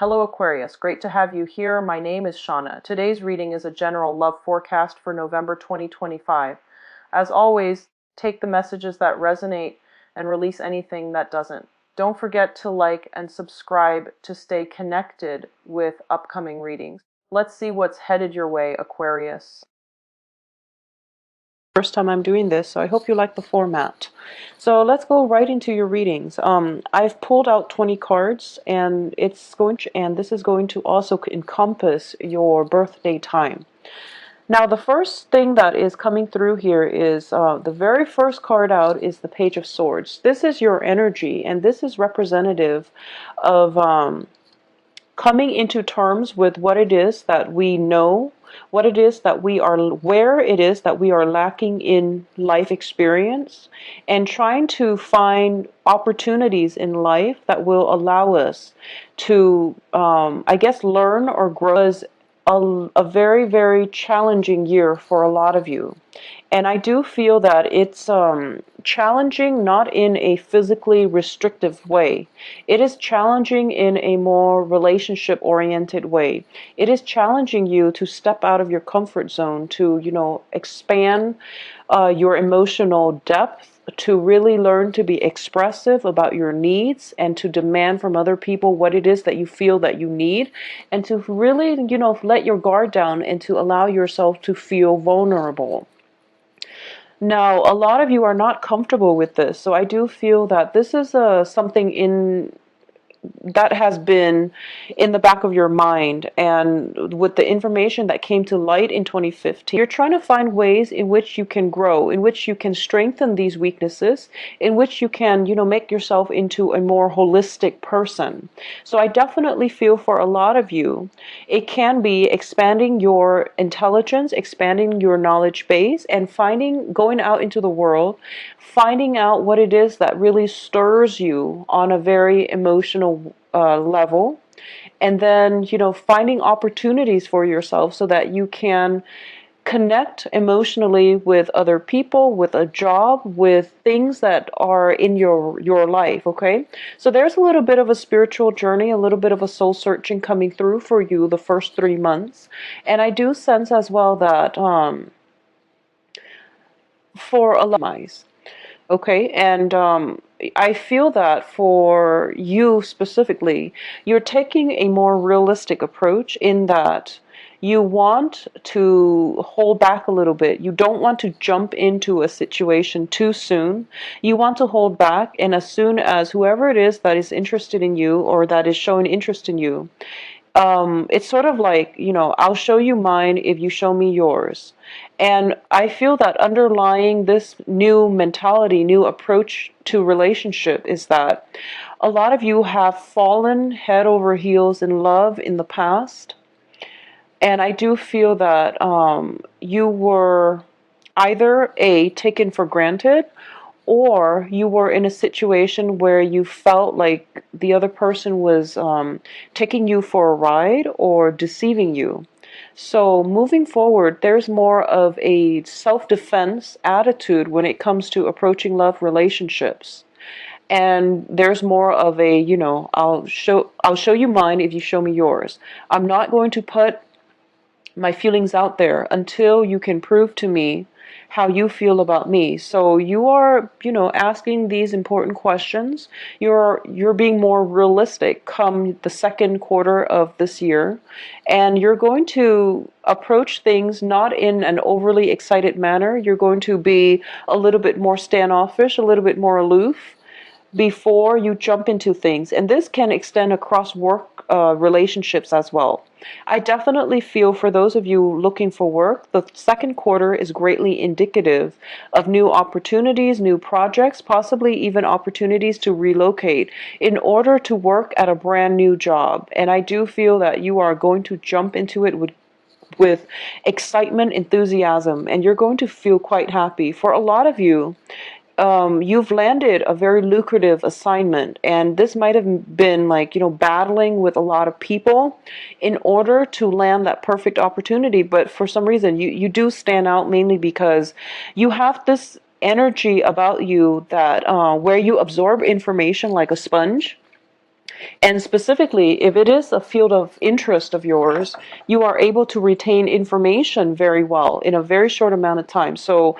Hello Aquarius, great to have you here. My name is Shauna. Today's reading is a general love forecast for November 2025. As always, take the messages that resonate and release anything that doesn't. Don't forget to like and subscribe to stay connected with upcoming readings. Let's see what's headed your way, Aquarius. First time I'm doing this, so I hope you like the format. So let's go right into your readings. I've pulled out 20 cards, and this is going to also encompass your birthday time. Now, the first thing that is coming through here is the very first card out is the Page of Swords. This is your energy, and this is representative of coming into terms with what it is that we know, what it is that we are, where it is that we are lacking in life experience, and trying to find opportunities in life that will allow us to, I guess, learn or grow. As a very, very challenging year for a lot of you. And I do feel that it's challenging not in a physically restrictive way. It is challenging in a more relationship-oriented way. It is challenging you to step out of your comfort zone, to, expand your emotional depth, to really learn to be expressive about your needs and to demand from other people what it is that you feel that you need, and to really, let your guard down and to allow yourself to feel vulnerable. Now, a lot of you are not comfortable with this, so I do feel that this is something that has been in the back of your mind, and with the information that came to light in 2015, you're trying to find ways in which you can grow, in which you can strengthen these weaknesses, in which you can, make yourself into a more holistic person. So I definitely feel for a lot of you, it can be expanding your intelligence, expanding your knowledge base, and going out into the world, finding out what it is that really stirs you on a very emotional level, and then finding opportunities for yourself so that you can connect emotionally with other people, with a job, with things that are in your life. Okay, so there's a little bit of a spiritual journey, a little bit of a soul searching coming through for you the first 3 months. And I do sense as well that for a lot of okay, and I feel that for you specifically, you're taking a more realistic approach in that you want to hold back a little bit. You don't want to jump into a situation too soon. You want to hold back, and as soon as whoever it is that is interested in you or that is showing interest in you, it's sort of like, I'll show you mine if you show me yours. And I feel that underlying this new mentality, new approach to relationship is that a lot of you have fallen head over heels in love in the past. And I do feel that you were either taken for granted, or you were in a situation where you felt like the other person was taking you for a ride or deceiving you. So moving forward, there's more of a self-defense attitude when it comes to approaching love relationships. And there's more of a, I'll show you mine if you show me yours. I'm not going to put my feelings out there until you can prove to me how you feel about me. So you are, asking these important questions. You're being more realistic come the second quarter of this year, and you're going to approach things not in an overly excited manner. You're going to be a little bit more standoffish, a little bit more aloof before you jump into things. And this can extend across work relationships as well. I definitely feel for those of you looking for work, the second quarter is greatly indicative of new opportunities, new projects, possibly even opportunities to relocate in order to work at a brand new job. And I do feel that you are going to jump into it with excitement, enthusiasm, and you're going to feel quite happy. For a lot of you, you've landed a very lucrative assignment, and this might have been like, battling with a lot of people in order to land that perfect opportunity. But for some reason, you do stand out, mainly because you have this energy about you that where you absorb information like a sponge. And specifically, if it is a field of interest of yours, you are able to retain information very well in a very short amount of time. So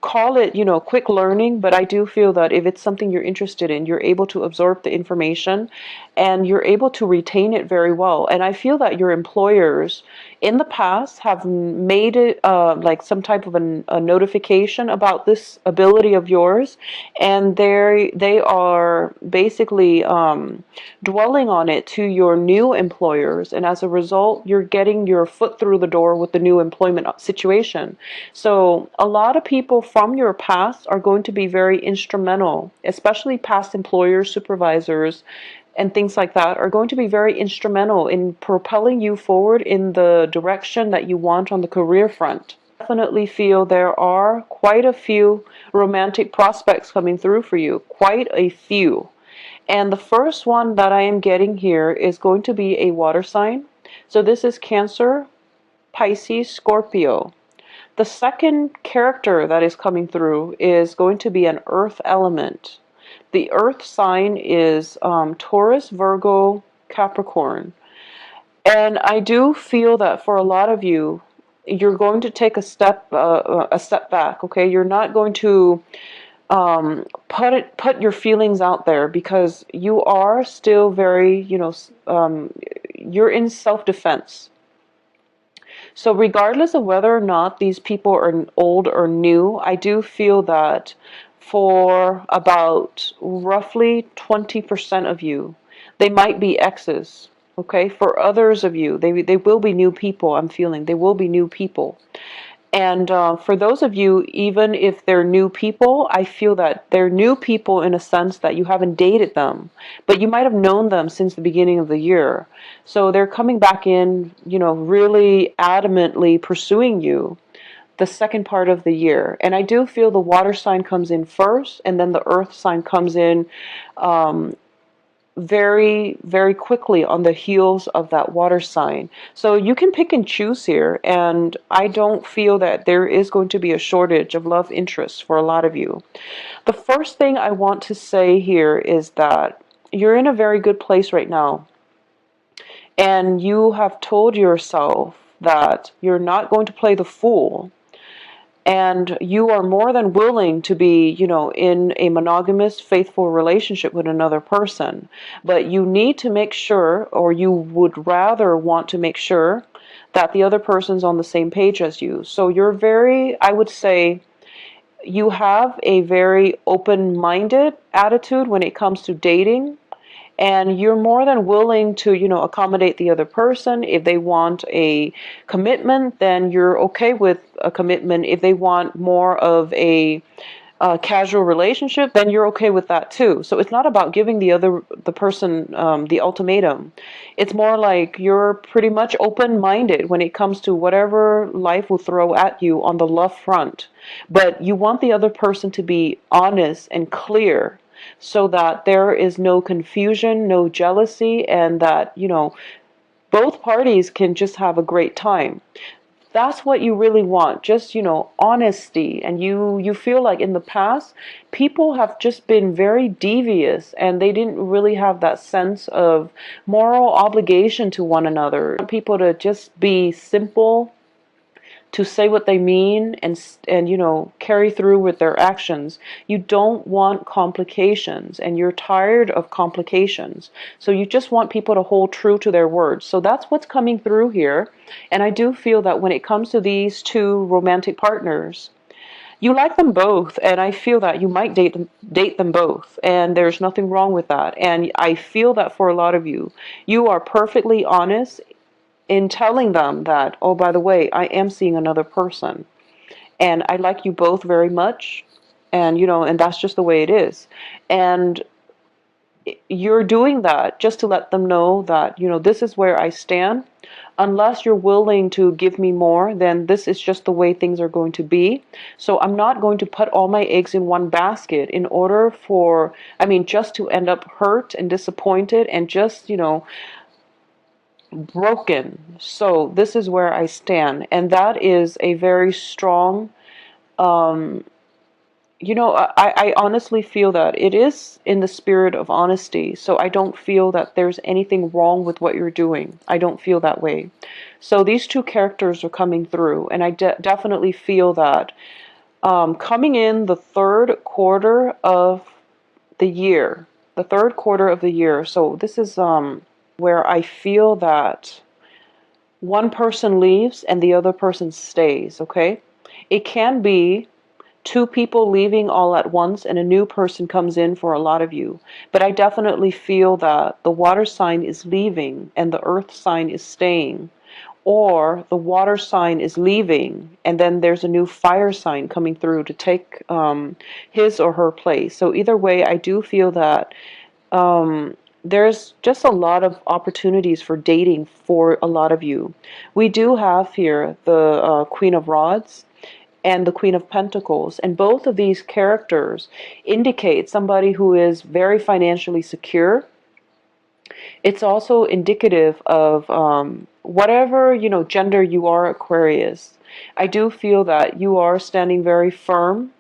call it, quick learning, but I do feel that if it's something you're interested in, you're able to absorb the information and you're able to retain it very well. And I feel that your employers in the past have made it like some type of a notification about this ability of yours, and they are basically dwelling on it to your new employers, and as a result, you're getting your foot through the door with the new employment situation. So a lot of people from your past are going to be very instrumental, especially past employers, supervisors, and things like that are going to be very instrumental in propelling you forward in the direction that you want on the career front. Definitely feel there are quite a few romantic prospects coming through for you, quite a few. And the first one that I am getting here is going to be a water sign. So this is Cancer, Pisces, Scorpio. The second character that is coming through is going to be an earth element. The earth sign is Taurus, Virgo, Capricorn. And I do feel that for a lot of you, you're going to take a step back. Okay, you're not going to put your feelings out there because you are still very, you're in self-defense. So regardless of whether or not these people are old or new, I do feel that for about roughly 20% of you, they might be exes. Okay, for others of you, they will be new people. I'm feeling they will be new people. And for those of you, even if they're new people, I feel that they're new people in a sense that you haven't dated them, but you might have known them since the beginning of the year. So they're coming back in, really adamantly pursuing you the second part of the year. And I do feel the water sign comes in first, and then the earth sign comes in very, very quickly on the heels of that water sign. So you can pick and choose here, and I don't feel that there is going to be a shortage of love interest for a lot of you. The first thing I want to say here is that you're in a very good place right now, and you have told yourself that you're not going to play the fool, and you are more than willing to be, in a monogamous, faithful relationship with another person. But you need to make sure, or you would rather want to make sure, that the other person's on the same page as you. So you're very, I would say, you have a very open-minded attitude when it comes to dating, and you're more than willing to, accommodate the other person. If they want a commitment, then you're okay with a commitment. If they want more of a casual relationship, then you're okay with that too. So it's not about giving the person the ultimatum. It's more like you're pretty much open-minded when it comes to whatever life will throw at you on the love front. But you want the other person to be honest and clear, so that there is no confusion, no jealousy, and that, both parties can just have a great time. That's what you really want, just, honesty. And you feel like in the past, people have just been very devious and they didn't really have that sense of moral obligation to one another. People to just be simple, to say what they mean, and carry through with their actions. You don't want complications, and you're tired of complications. So you just want people to hold true to their words. So that's what's coming through here. And I do feel that when it comes to these two romantic partners, you like them both, and I feel that you might date them both, and there's nothing wrong with that. And I feel that for a lot of you, you are perfectly honest in telling them that, oh, by the way, I am seeing another person, and I like you both very much, and and that's just the way it is. And you're doing that just to let them know that, this is where I stand. Unless you're willing to give me more, then this is just the way things are going to be. So I'm not going to put all my eggs in one basket in order for, just to end up hurt and disappointed and just, broken. So this is where I stand. And that is a very strong, I honestly feel that it is in the spirit of honesty. So I don't feel that there's anything wrong with what you're doing. I don't feel that way. So these two characters are coming through, and I definitely feel that coming in the third quarter of the year, the third quarter of the year. So this is where I feel that one person leaves and the other person stays, okay? It can be two people leaving all at once and a new person comes in for a lot of you. But I definitely feel that the water sign is leaving and the earth sign is staying. Or the water sign is leaving and then there's a new fire sign coming through to take his or her place. So either way, I do feel that there's just a lot of opportunities for dating for a lot of you. We do have here the Queen of Rods and the Queen of Pentacles. And both of these characters indicate somebody who is very financially secure. It's also indicative of whatever, gender you are, Aquarius. I do feel that you are standing very firm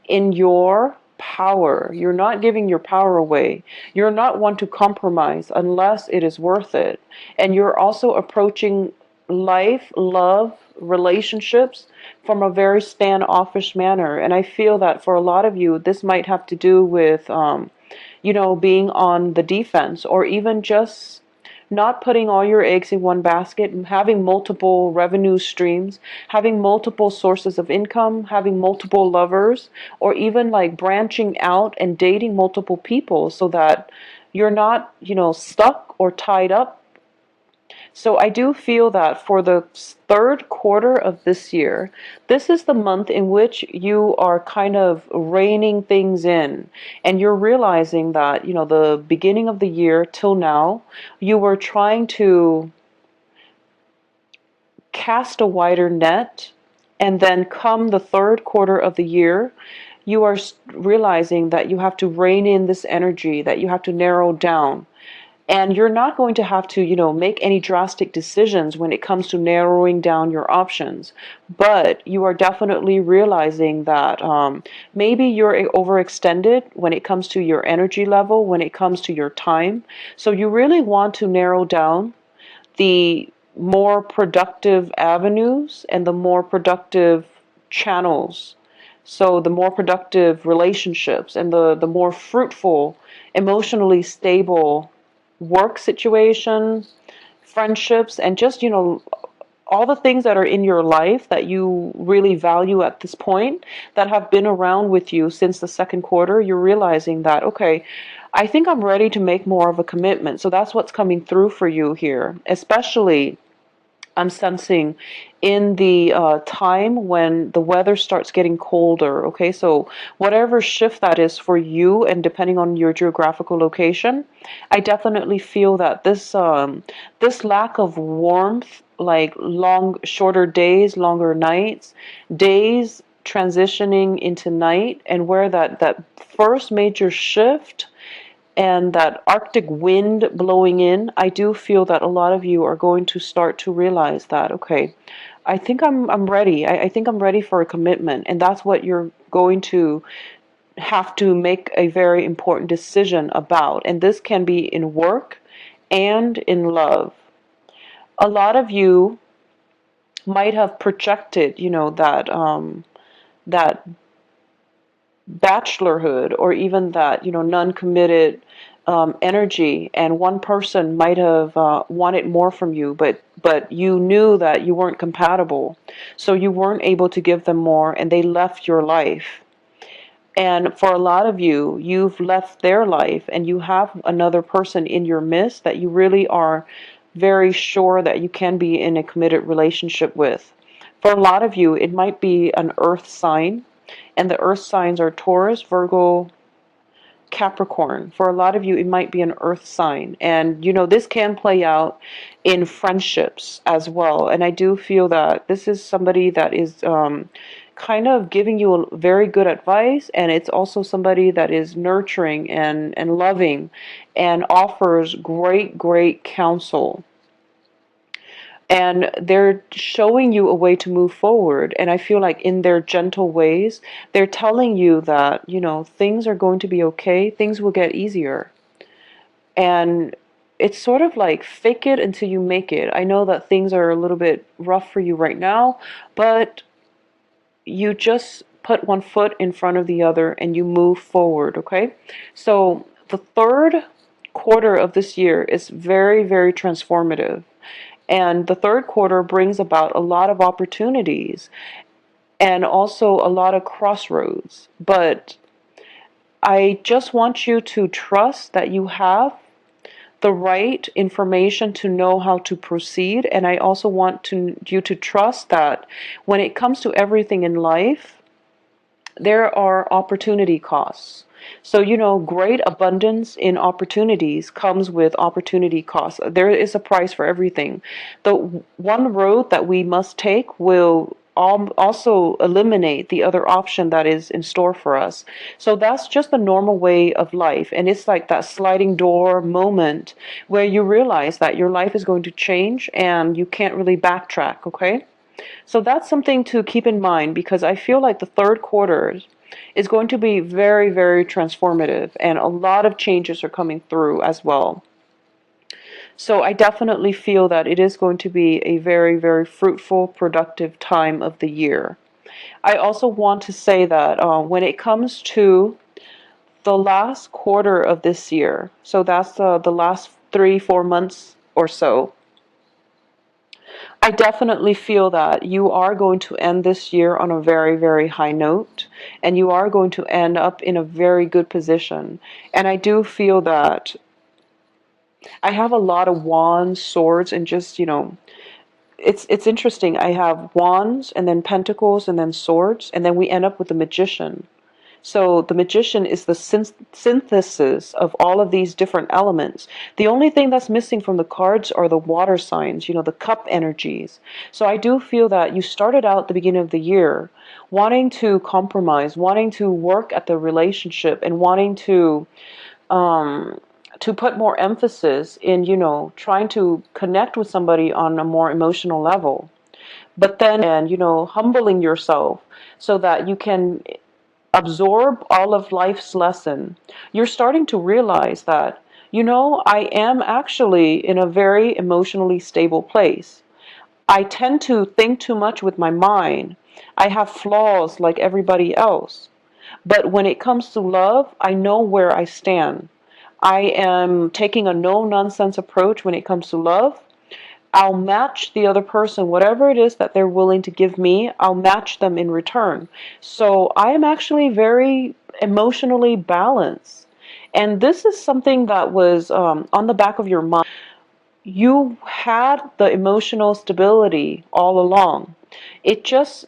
in your power. You're not giving your power away. You're not one to compromise unless it is worth it. And you're also approaching life, love, relationships from a very standoffish manner. And I feel that for a lot of you, this might have to do with, being on the defense, or even just not putting all your eggs in one basket, and having multiple revenue streams, having multiple sources of income, having multiple lovers, or even like branching out and dating multiple people so that you're not, stuck or tied up. So I do feel that for the third quarter of this year, this is the month in which you are kind of reining things in, and you're realizing that, the beginning of the year till now, you were trying to cast a wider net, and then come the third quarter of the year, you are realizing that you have to rein in this energy, that you have to narrow down. And you're not going to have to, make any drastic decisions when it comes to narrowing down your options. But you are definitely realizing that maybe you're overextended when it comes to your energy level, when it comes to your time. So you really want to narrow down the more productive avenues and the more productive channels. So the more productive relationships and the more fruitful, emotionally stable work situation, friendships, and just, all the things that are in your life that you really value at this point, that have been around with you since the second quarter, you're realizing that, okay, I think I'm ready to make more of a commitment. So that's what's coming through for you here, especially I'm sensing in the time when the weather starts getting colder. Okay, so whatever shift that is for you, and depending on your geographical location, I definitely feel that this lack of warmth, like shorter days, longer nights, days transitioning into night, and where that first major shift and that Arctic wind blowing in, I do feel that a lot of you are going to start to realize that, okay, I think I'm ready. I think I'm ready for a commitment. And that's what you're going to have to make a very important decision about. And this can be in work and in love. A lot of you might have projected, that bachelorhood, or even that, non-committed energy, and one person might have wanted more from you, but you knew that you weren't compatible, so you weren't able to give them more, and they left your life. And for a lot of you, you've left their life and you have another person in your midst that you really are very sure that you can be in a committed relationship with. For a lot of you, it might be an earth sign, and the earth signs are Taurus, Virgo, Capricorn. For a lot of you, it might be an earth sign. And, this can play out in friendships as well. And I do feel that this is somebody that is kind of giving you a very good advice. And it's also somebody that is nurturing and loving and offers great, great counsel. and they're showing you a way to move forward. And I feel like in their gentle ways, they're telling you that, things are going to be okay, things will get easier. And it's sort of like fake it until you make it. I know that things are a little bit rough for you right now, but you just put one foot in front of the other and you move forward, okay? So the third quarter of this year is very, very transformative. And the third quarter brings about a lot of opportunities and also a lot of crossroads. But I just want you to trust that you have the right information to know how to proceed. And I also want you to trust that when it comes to everything in life, there are opportunity costs. So, great abundance in opportunities comes with opportunity costs. There is a price for everything. The one road that we must take will also eliminate the other option that is in store for us. So that's just the normal way of life. And it's like that sliding door moment where you realize that your life is going to change and you can't really backtrack, okay? So that's something to keep in mind, because I feel like the third quarter is going to be very, very transformative, and a lot of changes are coming through as well. So I definitely feel that it is going to be a very, very fruitful, productive time of the year. I also want to say that when it comes to the last quarter of this year, so that's the last 3-4 months or so, I definitely feel that you are going to end this year on a very, very high note, and you are going to end up in a very good position. And I do feel that I have a lot of wands, swords, and just, it's interesting. I have wands and then pentacles and then swords, and then we end up with the magician. So the magician is the synthesis of all of these different elements. The only thing that's missing from the cards are the water signs, the cup energies. So I do feel that you started out the beginning of the year wanting to compromise, wanting to work at the relationship, and wanting to put more emphasis in, trying to connect with somebody on a more emotional level. But then, and, humbling yourself so that you can absorb all of life's lesson, you're starting to realize that, I am actually in a very emotionally stable place. I tend to think too much with my mind. I have flaws like everybody else. But when it comes to love, I know where I stand. I am taking a no nonsense approach when it comes to love. I'll match the other person, whatever it is that they're willing to give me, I'll match them in return. So I am actually very emotionally balanced. And this is something that was on the back of your mind. You had the emotional stability all along. It just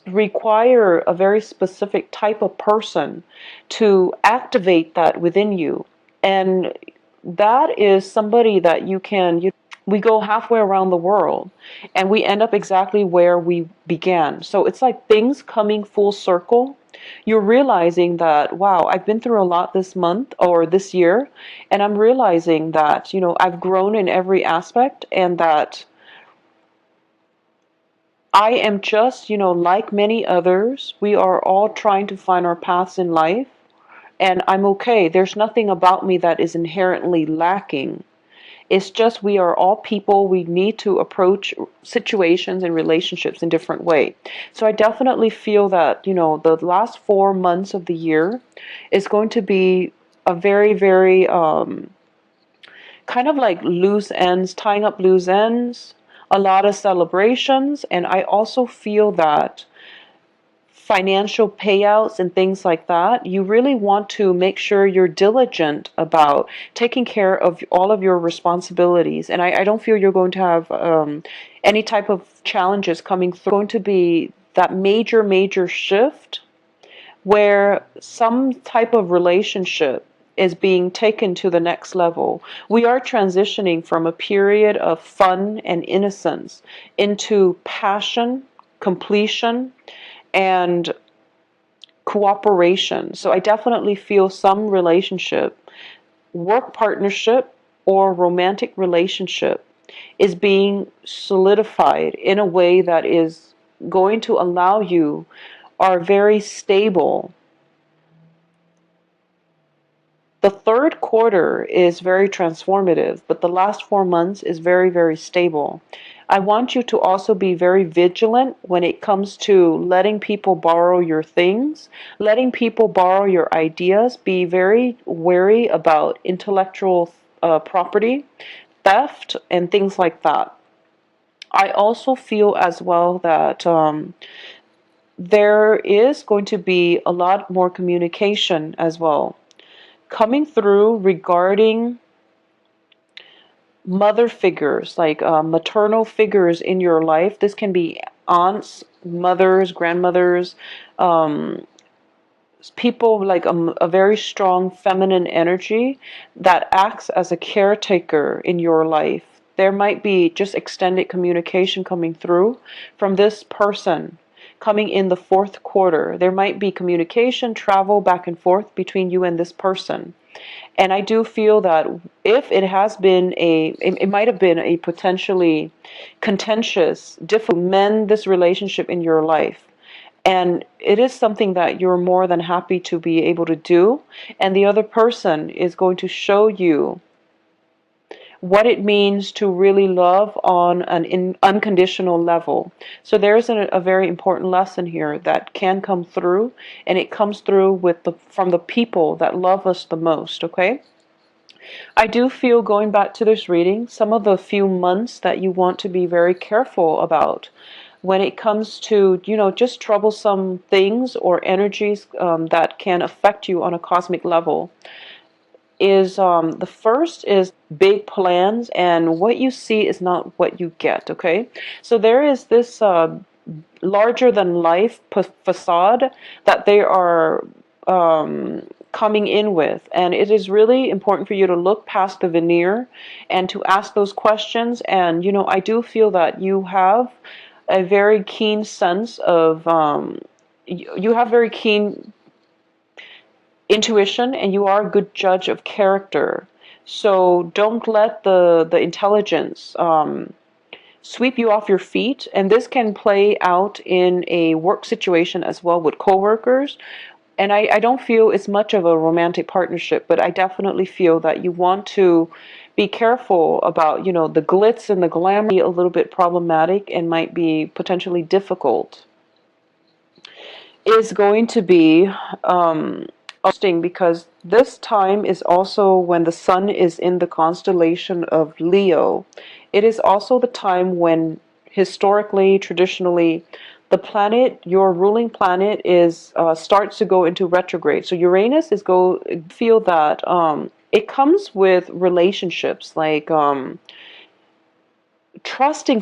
require a very specific type of person to activate that within you. And that is somebody that we go halfway around the world and we end up exactly where we began. So it's like things coming full circle. You're realizing that, wow, I've been through a lot this month or this year, and I'm realizing that, I've grown in every aspect, and that I am just, like many others, we are all trying to find our paths in life, and I'm okay. There's nothing about me that is inherently lacking. It's just we are all people. We need to approach situations and relationships in different way. So I definitely feel that, the last 4 months of the year is going to be a very, very kind of like loose ends, tying up loose ends, a lot of celebrations. And I also feel that financial payouts and things like that, you really want to make sure you're diligent about taking care of all of your responsibilities. And I don't feel you're going to have any type of challenges coming through. Going to be that major, major shift where some type of relationship is being taken to the next level. We are transitioning from a period of fun and innocence into passion, completion, and cooperation. So I definitely feel some relationship, work partnership, or romantic relationship is being solidified in a way that is going to allow you are very stable. The third quarter is very transformative, but the last 4 months is very, very stable. I want you to also be very vigilant when it comes to letting people borrow your things, letting people borrow your ideas. Be very wary about intellectual property, theft, and things like that. I also feel as well that there is going to be a lot more communication as well coming through regarding mother figures, like maternal figures in your life. This can be aunts, mothers, grandmothers, um, people like a very strong feminine energy that acts as a caretaker in your life. There might be just extended communication coming through from this person coming in the fourth quarter. There might be communication, travel back and forth between you and this person. And I do feel that if it has been it might have been a potentially contentious, difficult, mend this relationship in your life. And it is something that you're more than happy to be able to do. And the other person is going to show you what it means to really love on an unconditional level. So there's a very important lesson here that can come through, and it comes through from the people that love us the most, okay? I do feel, going back to this reading, some of the few months that you want to be very careful about when it comes to, just troublesome things or energies that can affect you on a cosmic level is the first is big plans, and what you see is not what you get, okay? So there is this larger than life facade that they are coming in with, and it is really important for you to look past the veneer and to ask those questions. And I do feel that you have a very keen sense of you have very keen intuition, and you are a good judge of character. So don't let the intelligence sweep you off your feet. And this can play out in a work situation as well with coworkers. And I don't feel it's much of a romantic partnership, but I definitely feel that you want to be careful about, the glitz and the glamour. A little bit problematic and might be potentially difficult. Is going to be interesting because this time is also when the sun is in the constellation of Leo. It is also the time when historically, traditionally, the planet, your ruling planet, is starts to go into retrograde. So Uranus is feel that it comes with relationships, like trusting